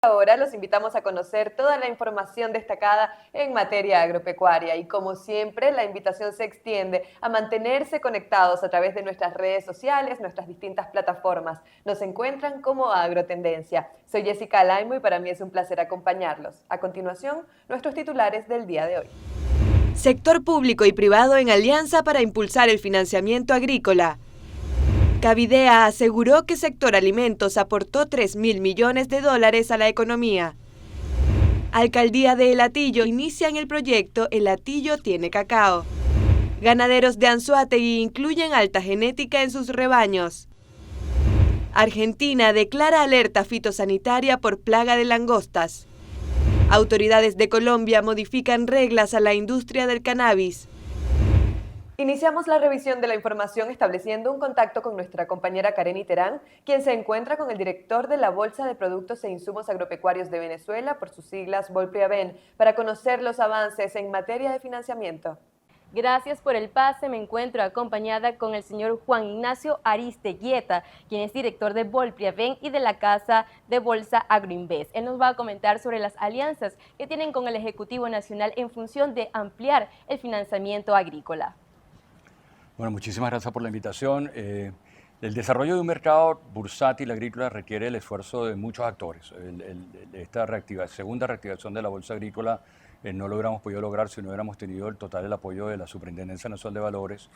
Ahora los invitamos a conocer toda la información destacada en materia agropecuaria y como siempre la invitación se extiende a mantenerse conectados a través de nuestras redes sociales, nuestras distintas plataformas. Nos encuentran como Agrotendencia. Soy Jessica Laimo y para mí es un placer acompañarlos. A continuación, nuestros titulares del día de hoy. Sector público y privado en alianza para impulsar el financiamiento agrícola. Cavidea aseguró que sector alimentos aportó 3.000 millones de dólares a la economía. Alcaldía de El Hatillo inician el proyecto El Hatillo tiene cacao. Ganaderos de Anzoátegui incluyen alta genética en sus rebaños. Argentina declara alerta fitosanitaria por plaga de langostas. Autoridades de Colombia modifican reglas a la industria del cannabis. Iniciamos la revisión de la información estableciendo un contacto con nuestra compañera Kareni Terán, quien se encuentra con el director de la Bolsa de Productos e Insumos Agropecuarios de Venezuela, por sus siglas Volpriaven, para conocer los avances en materia de financiamiento. Gracias por el pase, me encuentro acompañada con el señor Juan Ignacio Aristeguieta, quien es director de Volpriaven y de la Casa de Bolsa Agroinvest. Él nos va a comentar sobre las alianzas que tienen con el Ejecutivo Nacional en función de ampliar el financiamiento agrícola. Bueno, muchísimas gracias por la invitación. El desarrollo de un mercado bursátil agrícola requiere el esfuerzo de muchos actores. Esta segunda reactivación de la bolsa agrícola no lo hubiéramos podido lograr si no hubiéramos tenido el total apoyo de la Superintendencia Nacional de Valores,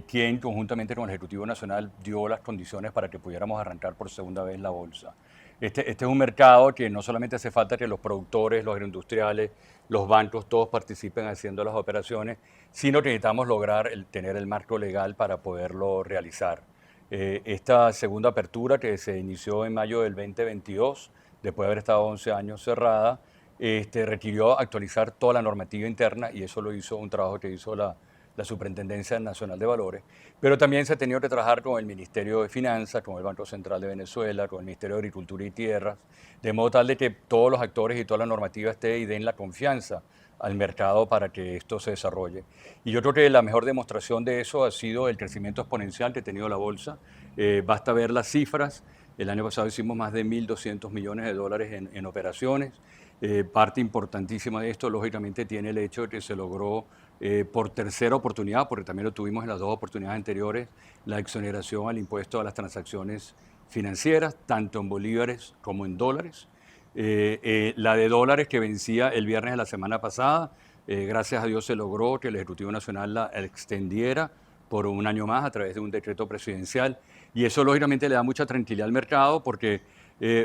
quien conjuntamente con el Ejecutivo Nacional dio las condiciones para que pudiéramos arrancar por segunda vez la bolsa. Este es un mercado que no solamente hace falta que los productores, los agroindustriales, los bancos, todos participen haciendo las operaciones, sino que necesitamos lograr tener el marco legal para poderlo realizar. Esta segunda apertura que se inició en mayo del 2022, después de haber estado 11 años cerrada, requirió actualizar toda la normativa interna y eso lo hizo un trabajo que hizo la Superintendencia Nacional de Valores, pero también se ha tenido que trabajar con el Ministerio de Finanzas, con el Banco Central de Venezuela, con el Ministerio de Agricultura y Tierras, de modo tal de que todos los actores y toda la normativa esté y den la confianza al mercado para que esto se desarrolle. Y yo creo que la mejor demostración de eso ha sido el crecimiento exponencial que ha tenido la bolsa. Basta ver las cifras. El año pasado hicimos más de 1.200 millones de dólares en operaciones. Parte importantísima de esto, lógicamente, tiene el hecho de que se logró por tercera oportunidad, porque también lo tuvimos en las dos oportunidades anteriores, la exoneración al impuesto a las transacciones financieras, tanto en bolívares como en dólares. La de dólares que vencía el viernes de la semana pasada, gracias a Dios se logró que el Ejecutivo Nacional la extendiera por un año más a través de un decreto presidencial. Y eso lógicamente le da mucha tranquilidad al mercado porque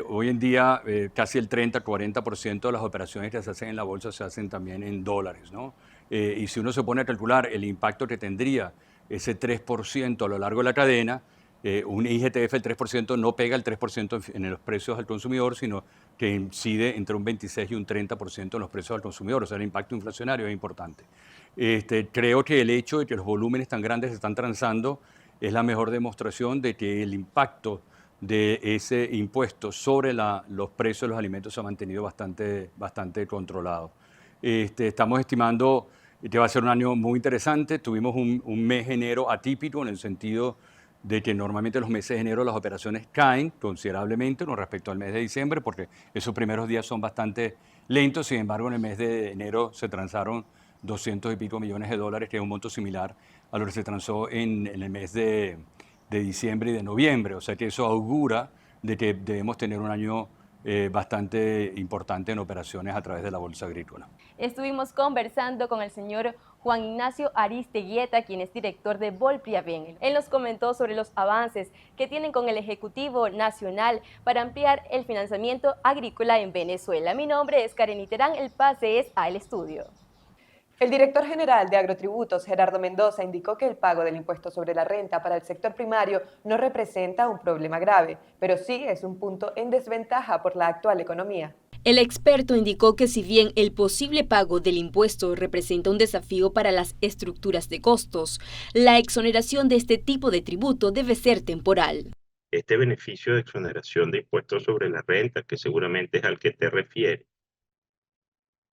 hoy en día casi el 30-40% de las operaciones que se hacen en la bolsa se hacen también en dólares, ¿no? Y si uno se pone a calcular el impacto que tendría ese 3% a lo largo de la cadena, un IGTF el 3% no pega el 3% en los precios al consumidor, sino que incide entre un 26 y un 30% en los precios al consumidor. O sea, el impacto inflacionario es importante. Creo que el hecho de que los volúmenes tan grandes se están transando es la mejor demostración de que el impacto de ese impuesto sobre los precios de los alimentos se ha mantenido bastante controlado. Estamos estimando que va a ser un año muy interesante. Tuvimos un mes de enero atípico en el sentido de que normalmente los meses de enero las operaciones caen considerablemente con respecto al mes de diciembre porque esos primeros días son bastante lentos. Sin embargo, en el mes de enero se transaron 200 y pico millones de dólares, que es un monto similar a lo que se transó en el mes de diciembre y de noviembre. O sea que eso augura de que debemos tener un año bastante importante en operaciones a través de la bolsa agrícola. Estuvimos conversando con el señor Juan Ignacio Aristeguieta, quien es director de Volpriaven. Él nos comentó sobre los avances que tienen con el Ejecutivo Nacional para ampliar el financiamiento agrícola en Venezuela. Mi nombre es Kareni Terán, el pase es al estudio. El director general de Agrotributos, Gerardo Mendoza, indicó que el pago del impuesto sobre la renta para el sector primario no representa un problema grave, pero sí es un punto en desventaja por la actual economía. El experto indicó que si bien el posible pago del impuesto representa un desafío para las estructuras de costos, la exoneración de este tipo de tributo debe ser temporal. Este beneficio de exoneración de impuestos sobre la renta, que seguramente es al que te refieres,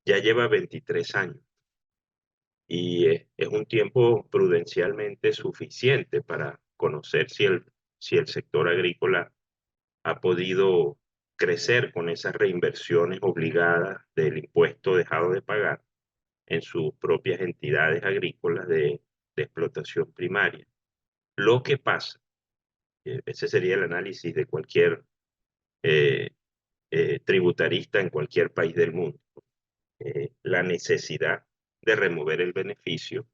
ya lleva 23 años y es un tiempo prudencialmente suficiente para conocer si el sector agrícola ha podido crecer con esas reinversiones obligadas del impuesto dejado de pagar en sus propias entidades agrícolas de explotación primaria. Lo que pasa, ese sería el análisis de cualquier eh, tributarista en cualquier país del mundo, la necesidad de remover el beneficio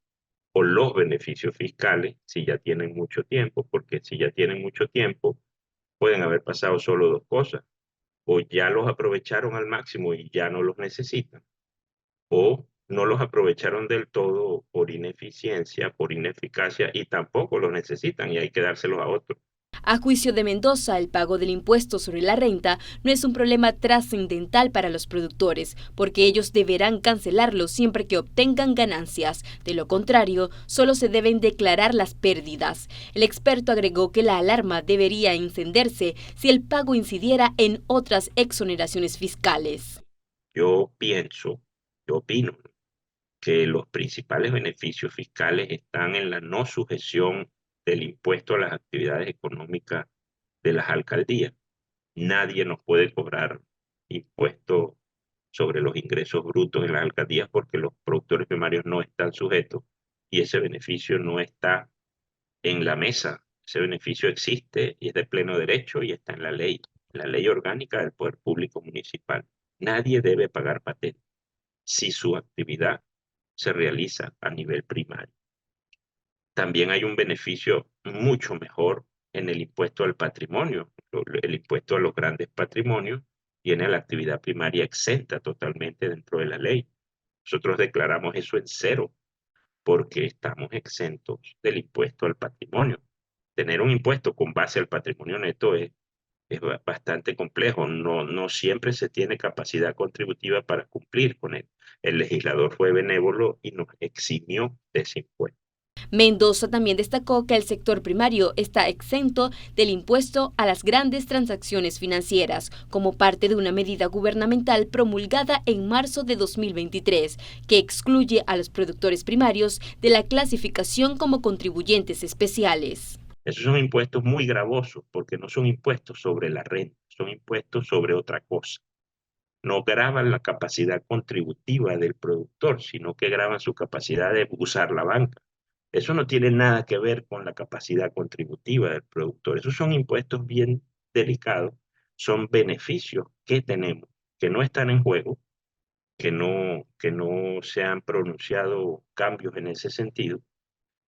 o los beneficios fiscales si ya tienen mucho tiempo, porque si ya tienen mucho tiempo pueden haber pasado solo dos cosas: o ya los aprovecharon al máximo y ya no los necesitan, o no los aprovecharon del todo por ineficiencia, por ineficacia, y tampoco los necesitan y hay que dárselos a otros. A juicio de Mendoza, el pago del impuesto sobre la renta no es un problema trascendental para los productores, porque ellos deberán cancelarlo siempre que obtengan ganancias. De lo contrario, solo se deben declarar las pérdidas. El experto agregó que la alarma debería encenderse si el pago incidiera en otras exoneraciones fiscales. Yo opino que los principales beneficios fiscales están en la no sujeción del impuesto a las actividades económicas de las alcaldías. Nadie nos puede cobrar impuestos sobre los ingresos brutos en las alcaldías porque los productores primarios no están sujetos y ese beneficio no está en la mesa. Ese beneficio existe y es de pleno derecho y está en la ley orgánica del Poder Público Municipal. Nadie debe pagar patente si su actividad se realiza a nivel primario. También hay un beneficio mucho mejor en el impuesto al patrimonio. El impuesto a los grandes patrimonios tiene la actividad primaria exenta totalmente dentro de la ley. Nosotros declaramos eso en cero porque estamos exentos del impuesto al patrimonio. Tener un impuesto con base al patrimonio neto es bastante complejo. No siempre se tiene capacidad contributiva para cumplir con él. El legislador fue benévolo y nos eximió de ese impuesto. Mendoza también destacó que el sector primario está exento del impuesto a las grandes transacciones financieras, como parte de una medida gubernamental promulgada en marzo de 2023, que excluye a los productores primarios de la clasificación como contribuyentes especiales. Esos son impuestos muy gravosos porque no son impuestos sobre la renta, son impuestos sobre otra cosa. No gravan la capacidad contributiva del productor, sino que gravan su capacidad de usar la banca. Eso no tiene nada que ver con la capacidad contributiva del productor. Esos son impuestos bien delicados, son beneficios que tenemos, que no están en juego, que no se han pronunciado cambios en ese sentido.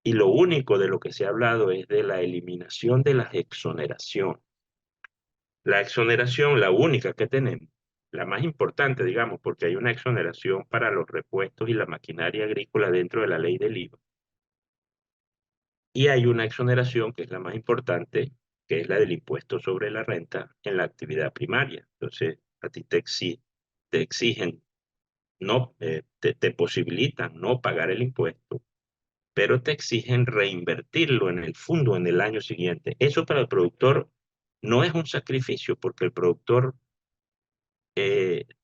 Y lo único de lo que se ha hablado es de la eliminación de las exoneraciones. La exoneración, la única que tenemos, la más importante, digamos, porque hay una exoneración para los repuestos y la maquinaria agrícola dentro de la ley del IVA. Y hay una exoneración que es la más importante, que es la del impuesto sobre la renta en la actividad primaria. Entonces, a ti te exigen, te posibilitan no pagar el impuesto, pero te exigen reinvertirlo en el fondo en el año siguiente. Eso para el productor no es un sacrificio, porque el productor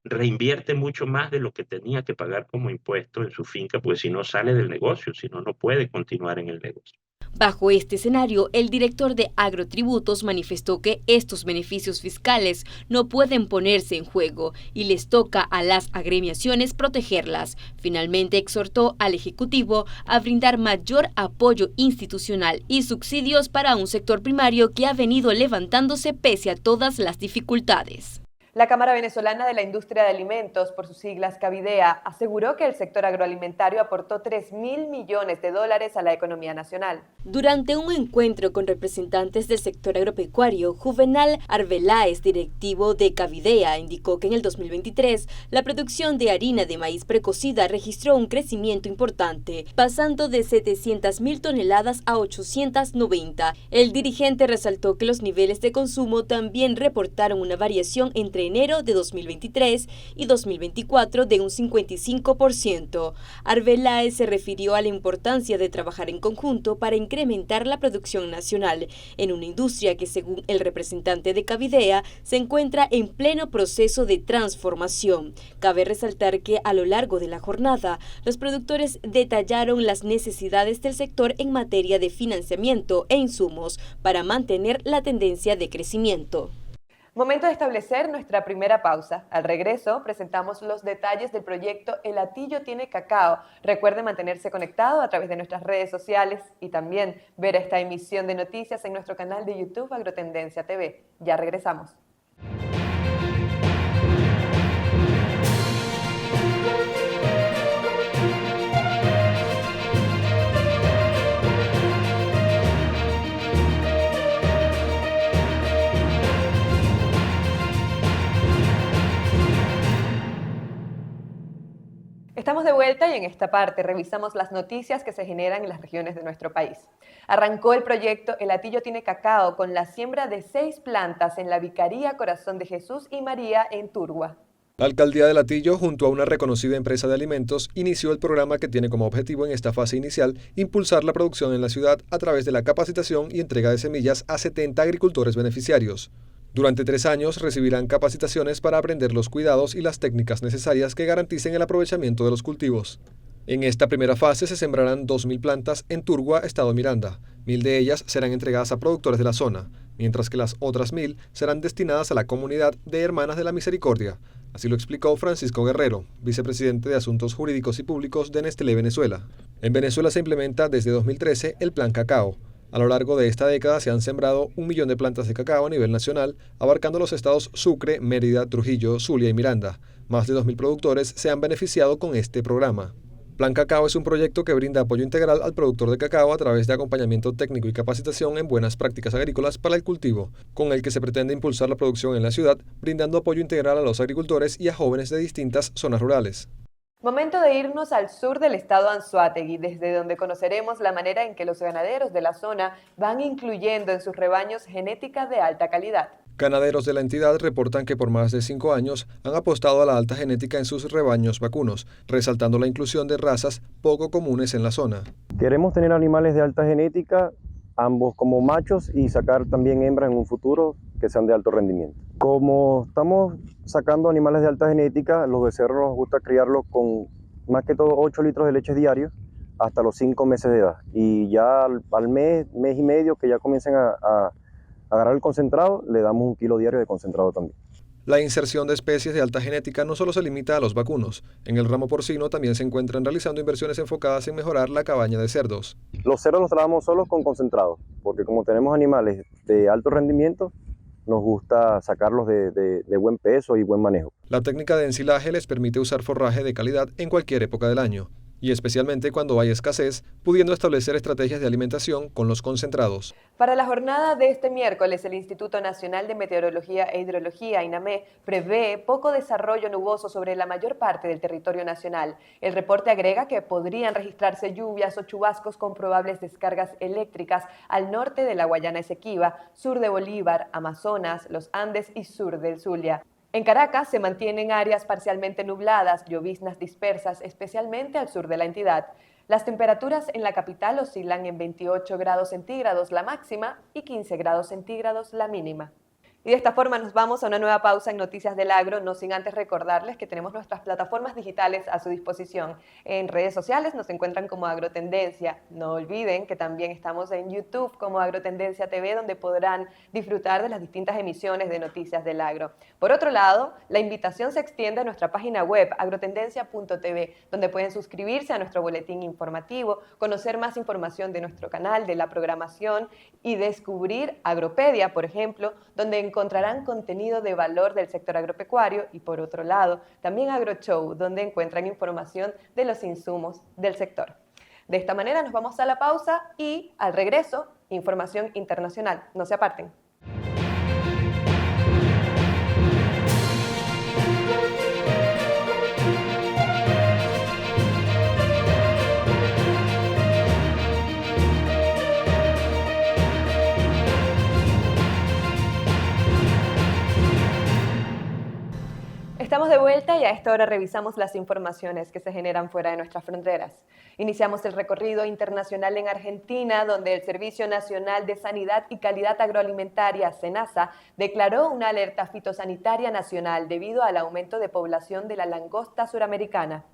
reinvierte mucho más de lo que tenía que pagar como impuesto en su finca, pues si no sale del negocio, si no, no puede continuar en el negocio. Bajo este escenario, el director de Agrotributos manifestó que estos beneficios fiscales no pueden ponerse en juego y les toca a las agremiaciones protegerlas. Finalmente exhortó al Ejecutivo a brindar mayor apoyo institucional y subsidios para un sector primario que ha venido levantándose pese a todas las dificultades. La Cámara Venezolana de la Industria de Alimentos, por sus siglas Cavidea, aseguró que el sector agroalimentario aportó 3.000 millones de dólares a la economía nacional. Durante un encuentro con representantes del sector agropecuario, Juvenal Arbeláez, directivo de Cavidea, indicó que en el 2023 la producción de harina de maíz precocida registró un crecimiento importante, pasando de 700.000 toneladas a 890. El dirigente resaltó que los niveles de consumo también reportaron una variación entre enero de 2023 y 2024 de un 55%. Arbeláez se refirió a la importancia de trabajar en conjunto para incrementar la producción nacional en una industria que, según el representante de Cavidea, se encuentra en pleno proceso de transformación. Cabe resaltar que a lo largo de la jornada, los productores detallaron las necesidades del sector en materia de financiamiento e insumos para mantener la tendencia de crecimiento. Momento de establecer nuestra primera pausa. Al regreso, presentamos los detalles del proyecto El Hatillo tiene cacao. Recuerde mantenerse conectado a través de nuestras redes sociales y también ver esta emisión de noticias en nuestro canal de YouTube Agrotendencia TV. Ya regresamos. Estamos de vuelta y en esta parte revisamos las noticias que se generan en las regiones de nuestro país. Arrancó el proyecto El Hatillo tiene cacao con la siembra de 6 plantas en la Vicaría Corazón de Jesús y María en Turgua. La Alcaldía del Hatillo, junto a una reconocida empresa de alimentos, inició el programa que tiene como objetivo en esta fase inicial impulsar la producción en la ciudad a través de la capacitación y entrega de semillas a 70 agricultores beneficiarios. Durante 3 años recibirán capacitaciones para aprender los cuidados y las técnicas necesarias que garanticen el aprovechamiento de los cultivos. En esta primera fase se sembrarán 2.000 plantas en Turgua, Estado Miranda. 1.000 de ellas serán entregadas a productores de la zona, mientras que las otras 1.000 serán destinadas a la comunidad de Hermanas de la Misericordia. Así lo explicó Francisco Guerrero, vicepresidente de Asuntos Jurídicos y Públicos de Nestlé Venezuela. En Venezuela se implementa desde 2013 el Plan Cacao. A lo largo de esta década se han sembrado 1 millón de plantas de cacao a nivel nacional, abarcando los estados Sucre, Mérida, Trujillo, Zulia y Miranda. Más de 2.000 productores se han beneficiado con este programa. Plan Cacao es un proyecto que brinda apoyo integral al productor de cacao a través de acompañamiento técnico y capacitación en buenas prácticas agrícolas para el cultivo, con el que se pretende impulsar la producción en la ciudad, brindando apoyo integral a los agricultores y a jóvenes de distintas zonas rurales. Momento de irnos al sur del estado Anzoátegui, desde donde conoceremos la manera en que los ganaderos de la zona van incluyendo en sus rebaños genética de alta calidad. Ganaderos de la entidad reportan que por más de 5 años han apostado a la alta genética en sus rebaños vacunos, resaltando la inclusión de razas poco comunes en la zona. Queremos tener animales de alta genética, ambos como machos, y sacar también hembras en un futuro que sean de alto rendimiento. Como estamos sacando animales de alta genética, los becerros nos gusta criarlos con más que todo 8 litros de leche diarios hasta los 5 meses de edad. Y ya al mes y medio que ya comiencen a agarrar el concentrado, le damos 1 kilo diario de concentrado también. La inserción de especies de alta genética no solo se limita a los vacunos. En el ramo porcino también se encuentran realizando inversiones enfocadas en mejorar la cabaña de cerdos. Los cerdos los trabajamos solos con concentrado, porque como tenemos animales de alto rendimiento, nos gusta sacarlos de buen peso y buen manejo. La técnica de ensilaje les permite usar forraje de calidad en cualquier época del año, y especialmente cuando hay escasez, pudiendo establecer estrategias de alimentación con los concentrados. Para la jornada de este miércoles, el Instituto Nacional de Meteorología e Hidrología, INAME, prevé poco desarrollo nuboso sobre la mayor parte del territorio nacional. El reporte agrega que podrían registrarse lluvias o chubascos con probables descargas eléctricas al norte de la Guayana Esequiba, sur de Bolívar, Amazonas, los Andes y sur del Zulia. En Caracas se mantienen áreas parcialmente nubladas, lloviznas dispersas, especialmente al sur de la entidad. Las temperaturas en la capital oscilan en 28 grados centígrados la máxima y 15 grados centígrados la mínima. Y de esta forma nos vamos a una nueva pausa en Noticias del Agro, no sin antes recordarles que tenemos nuestras plataformas digitales a su disposición. En redes sociales nos encuentran como Agrotendencia. No olviden que también estamos en YouTube como Agrotendencia TV, donde podrán disfrutar de las distintas emisiones de Noticias del Agro. Por otro lado, la invitación se extiende a nuestra página web, agrotendencia.tv, donde pueden suscribirse a nuestro boletín informativo, conocer más información de nuestro canal, de la programación y descubrir Agropedia, por ejemplo, donde encontrarán contenido de valor del sector agropecuario y, por otro lado, también AgroShow, donde encuentran información de los insumos del sector. De esta manera nos vamos a la pausa y, al regreso, información internacional. No se aparten. Estamos de vuelta y a esta hora revisamos las informaciones que se generan fuera de nuestras fronteras. Iniciamos el recorrido internacional en Argentina, donde el Servicio Nacional de Sanidad y Calidad Agroalimentaria, SENASA, declaró una alerta fitosanitaria nacional debido al aumento de población de la langosta suramericana.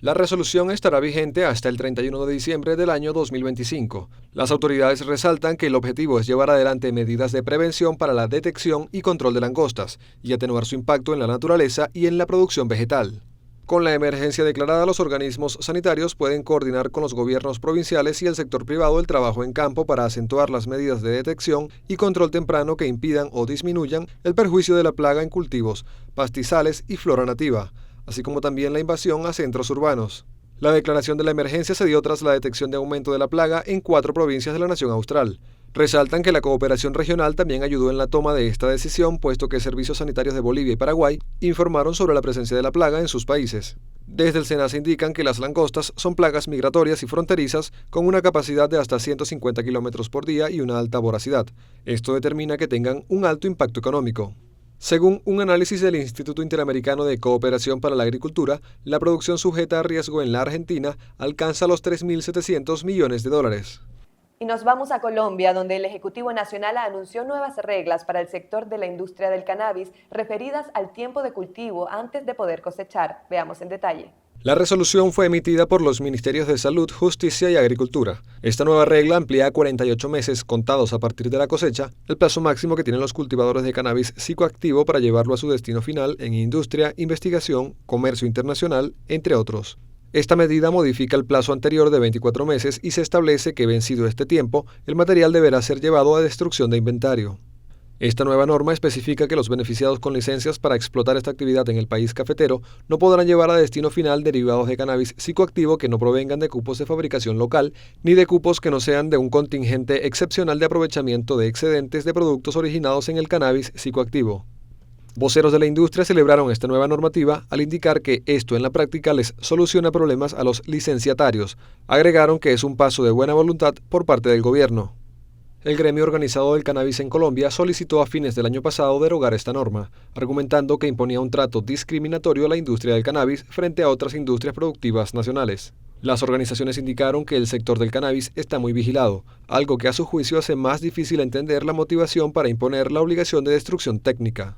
La resolución estará vigente hasta el 31 de diciembre del año 2025. Las autoridades resaltan que el objetivo es llevar adelante medidas de prevención para la detección y control de langostas y atenuar su impacto en la naturaleza y en la producción vegetal. Con la emergencia declarada, los organismos sanitarios pueden coordinar con los gobiernos provinciales y el sector privado el trabajo en campo para acentuar las medidas de detección y control temprano que impidan o disminuyan el perjuicio de la plaga en cultivos, pastizales y flora nativa, así como también la invasión a centros urbanos. La declaración de la emergencia se dio tras la detección de aumento de la plaga en 4 provincias de la nación austral. Resaltan que la cooperación regional también ayudó en la toma de esta decisión, puesto que servicios sanitarios de Bolivia y Paraguay informaron sobre la presencia de la plaga en sus países. Desde el SENASA indican que las langostas son plagas migratorias y fronterizas con una capacidad de hasta 150 kilómetros por día y una alta voracidad. Esto determina que tengan un alto impacto económico. Según un análisis del Instituto Interamericano de Cooperación para la Agricultura, la producción sujeta a riesgo en la Argentina alcanza los 3.700 millones de dólares. Y nos vamos a Colombia, donde el Ejecutivo Nacional anunció nuevas reglas para el sector de la industria del cannabis referidas al tiempo de cultivo antes de poder cosechar. Veamos en detalle. La resolución fue emitida por los Ministerios de Salud, Justicia y Agricultura. Esta nueva regla amplía a 48 meses contados a partir de la cosecha el plazo máximo que tienen los cultivadores de cannabis psicoactivo para llevarlo a su destino final en industria, investigación, comercio internacional, entre otros. Esta medida modifica el plazo anterior de 24 meses y se establece que, vencido este tiempo, el material deberá ser llevado a destrucción de inventario. Esta nueva norma especifica que los beneficiados con licencias para explotar esta actividad en el país cafetero no podrán llevar a destino final derivados de cannabis psicoactivo que no provengan de cupos de fabricación local, ni de cupos que no sean de un contingente excepcional de aprovechamiento de excedentes de productos originados en el cannabis psicoactivo. Voceros de la industria celebraron esta nueva normativa al indicar que esto en la práctica les soluciona problemas a los licenciatarios. Agregaron que es un paso de buena voluntad por parte del gobierno. El gremio organizado del cannabis en Colombia solicitó a fines del año pasado derogar esta norma, argumentando que imponía un trato discriminatorio a la industria del cannabis frente a otras industrias productivas nacionales. Las organizaciones indicaron que el sector del cannabis está muy vigilado, algo que a su juicio hace más difícil entender la motivación para imponer la obligación de destrucción técnica.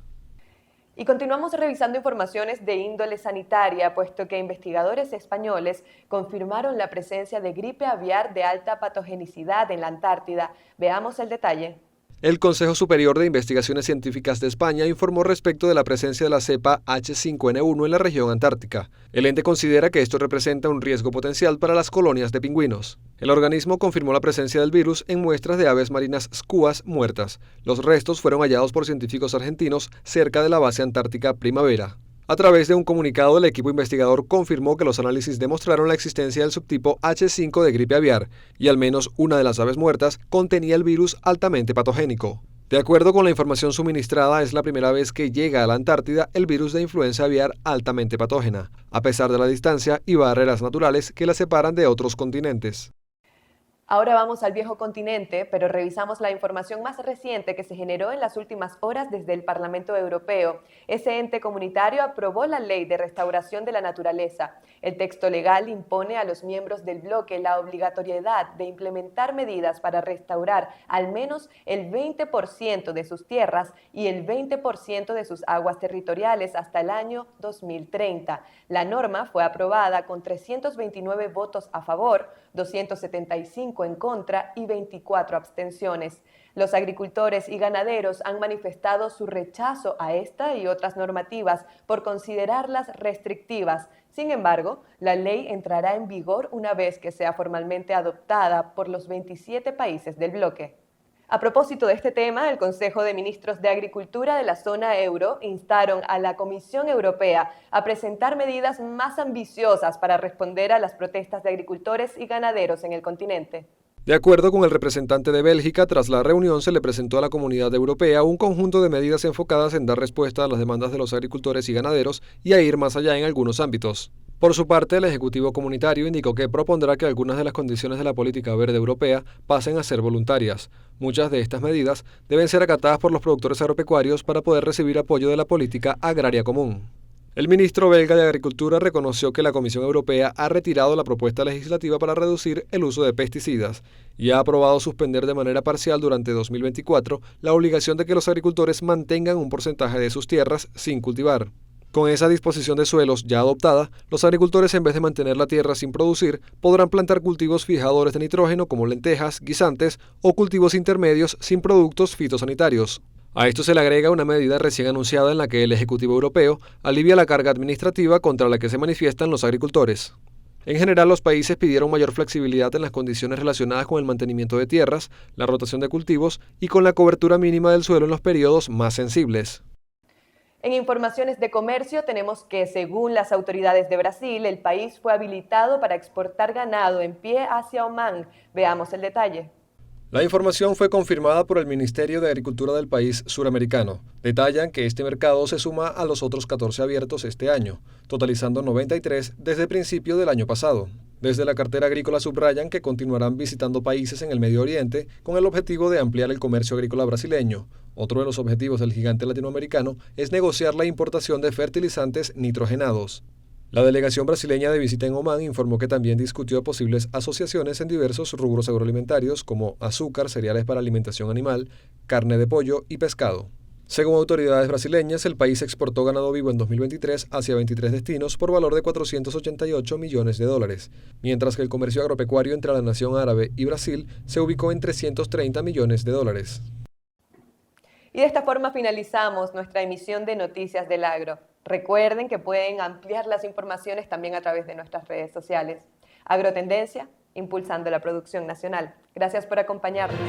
Y continuamos revisando informaciones de índole sanitaria, puesto que investigadores españoles confirmaron la presencia de gripe aviar de alta patogenicidad en la Antártida. Veamos el detalle. El Consejo Superior de Investigaciones Científicas de España informó respecto de la presencia de la cepa H5N1 en la región antártica. El ente considera que esto representa un riesgo potencial para las colonias de pingüinos. El organismo confirmó la presencia del virus en muestras de aves marinas scúas muertas. Los restos fueron hallados por científicos argentinos cerca de la base antártica Primavera. A través de un comunicado, el equipo investigador confirmó que los análisis demostraron la existencia del subtipo H5 de gripe aviar y al menos una de las aves muertas contenía el virus altamente patogénico. De acuerdo con la información suministrada, es la primera vez que llega a la Antártida el virus de influenza aviar altamente patógena, a pesar de la distancia y barreras naturales que la separan de otros continentes. Ahora vamos al viejo continente, pero revisamos la información más reciente que se generó en las últimas horas desde el Parlamento Europeo. Ese ente comunitario aprobó la Ley de Restauración de la Naturaleza. El texto legal impone a los miembros del bloque la obligatoriedad de implementar medidas para restaurar al menos el 20% de sus tierras y el 20% de sus aguas territoriales hasta el año 2030. La norma fue aprobada con 329 votos a favor, 275 en contra y 24 abstenciones. Los agricultores y ganaderos han manifestado su rechazo a esta y otras normativas por considerarlas restrictivas. Sin embargo, la ley entrará en vigor una vez que sea formalmente adoptada por los 27 países del bloque. A propósito de este tema, el Consejo de Ministros de Agricultura de la zona euro instaron a la Comisión Europea a presentar medidas más ambiciosas para responder a las protestas de agricultores y ganaderos en el continente. De acuerdo con el representante de Bélgica, tras la reunión se le presentó a la Comunidad Europea un conjunto de medidas enfocadas en dar respuesta a las demandas de los agricultores y ganaderos y a ir más allá en algunos ámbitos. Por su parte, el Ejecutivo Comunitario indicó que propondrá que algunas de las condiciones de la política verde europea pasen a ser voluntarias. Muchas de estas medidas deben ser acatadas por los productores agropecuarios para poder recibir apoyo de la política agraria común. El ministro belga de Agricultura reconoció que la Comisión Europea ha retirado la propuesta legislativa para reducir el uso de pesticidas y ha aprobado suspender de manera parcial durante 2024 la obligación de que los agricultores mantengan un porcentaje de sus tierras sin cultivar. Con esa disposición de suelos ya adoptada, los agricultores, en vez de mantener la tierra sin producir, podrán plantar cultivos fijadores de nitrógeno como lentejas, guisantes o cultivos intermedios sin productos fitosanitarios. A esto se le agrega una medida recién anunciada en la que el Ejecutivo Europeo alivia la carga administrativa contra la que se manifiestan los agricultores. En general, los países pidieron mayor flexibilidad en las condiciones relacionadas con el mantenimiento de tierras, la rotación de cultivos y con la cobertura mínima del suelo en los periodos más sensibles. En informaciones de comercio tenemos que, según las autoridades de Brasil, el país fue habilitado para exportar ganado en pie hacia Omán. Veamos el detalle. La información fue confirmada por el Ministerio de Agricultura del país suramericano. Detallan que este mercado se suma a los otros 14 abiertos este año, totalizando 93 desde el principio del año pasado. Desde la cartera agrícola subrayan que continuarán visitando países en el Medio Oriente con el objetivo de ampliar el comercio agrícola brasileño. Otro de los objetivos del gigante latinoamericano es negociar la importación de fertilizantes nitrogenados. La delegación brasileña de visita en Omán informó que también discutió posibles asociaciones en diversos rubros agroalimentarios como azúcar, cereales para alimentación animal, carne de pollo y pescado. Según autoridades brasileñas, el país exportó ganado vivo en 2023 hacia 23 destinos por valor de 488 millones de dólares, mientras que el comercio agropecuario entre la nación árabe y Brasil se ubicó en 330 millones de dólares. Y de esta forma finalizamos nuestra emisión de Noticias del Agro. Recuerden que pueden ampliar las informaciones también a través de nuestras redes sociales. Agrotendencia, impulsando la producción nacional. Gracias por acompañarnos.